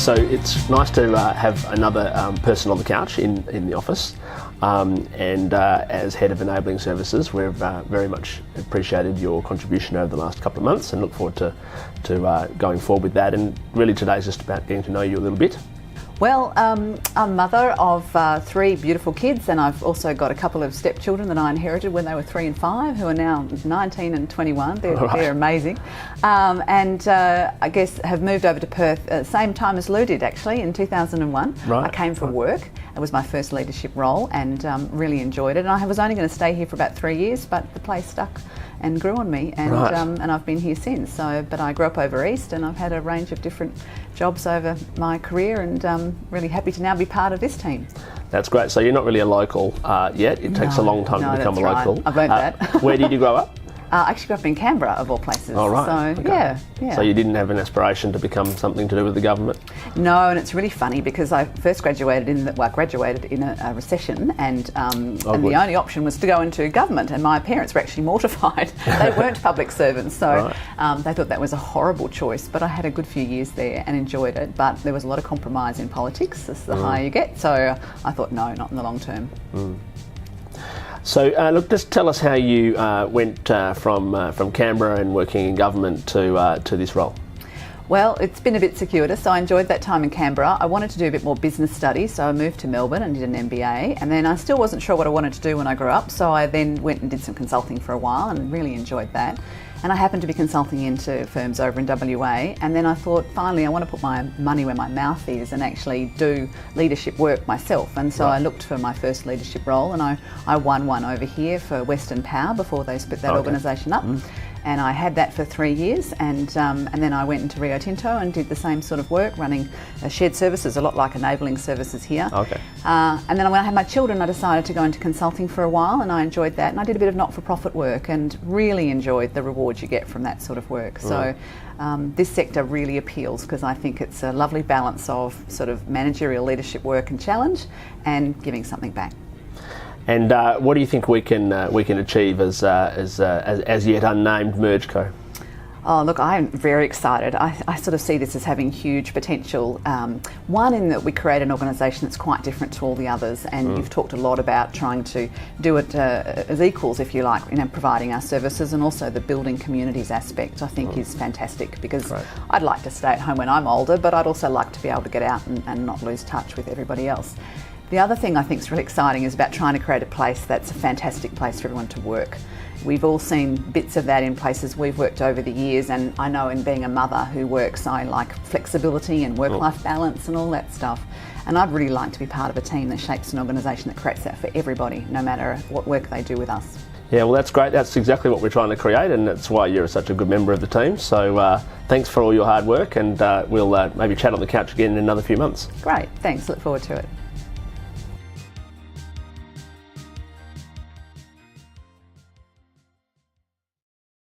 So it's nice to have another person on the couch in the office, and as Head of Enabling Services, we've very much appreciated your contribution over the last couple of months and look forward to going forward with that. And really today's just about getting to know you a little bit. Well, I'm a mother of 3 beautiful kids, and I've also got a couple of stepchildren that I inherited when they were 3 and 5, who are now 19 and 21. They're amazing. I guess have moved over to Perth at the same time as Lou did, actually, in 2001. Right. I came for work. It was my first leadership role and really enjoyed it. And I was only going to stay here for about 3 years, but the place stuck and grew on me, and I've been here since. But I grew up over east, and I've had a range of different jobs over my career, and really happy to now be part of this team. That's great. So you're not really a local yet. It takes a long time to become a local. I've learned that. Where did you grow up? I actually grew up in Canberra, of all places. Oh, right. So, okay. yeah. So you didn't have an aspiration to become something to do with the government? No, and it's really funny because I first graduated in a recession, and the only option was to go into government, and my parents were actually mortified. They weren't public servants, so they thought that was a horrible choice. But I had a good few years there and enjoyed it, but there was a lot of compromise in politics as the higher you get, so I thought, no, not in the long term. So look, just tell us how you went from Canberra and working in government to this role. Well, it's been a bit circuitous, so I enjoyed that time in Canberra. I wanted to do a bit more business studies, so I moved to Melbourne and did an MBA, and then I still wasn't sure what I wanted to do when I grew up, so I then went and did some consulting for a while and really enjoyed that. And I happened to be consulting into firms over in WA, and then I thought, finally, I want to put my money where my mouth is and actually do leadership work myself. And so I looked for my first leadership role, and I won one over here for Western Power before they split that organisation up. And I had that for 3 years, and then I went into Rio Tinto and did the same sort of work, running shared services, a lot like enabling services here. And then when I had my children, I decided to go into consulting for a while, and I enjoyed that. And I did a bit of not-for-profit work and really enjoyed the rewards you get from that sort of work. So this sector really appeals because I think it's a lovely balance of sort of managerial leadership work and challenge and giving something back. And what do you think we can achieve as yet unnamed MergeCo? Oh, look, I'm very excited. I sort of see this as having huge potential. One, in that we create an organisation that's quite different to all the others, and you've talked a lot about trying to do it as equals, if you like, providing our services, and also the building communities aspect, I think is fantastic, because I'd like to stay at home when I'm older, but I'd also like to be able to get out and not lose touch with everybody else. The other thing I think is really exciting is about trying to create a place that's a fantastic place for everyone to work. We've all seen bits of that in places we've worked over the years, and I know in being a mother who works, I like flexibility and work-life balance and all that stuff. And I'd really like to be part of a team that shapes an organisation that creates that for everybody, no matter what work they do with us. Yeah, well, that's great. That's exactly what we're trying to create, and that's why you're such a good member of the team. So thanks for all your hard work, and we'll maybe chat on the couch again in another few months. Great, thanks. Look forward to it.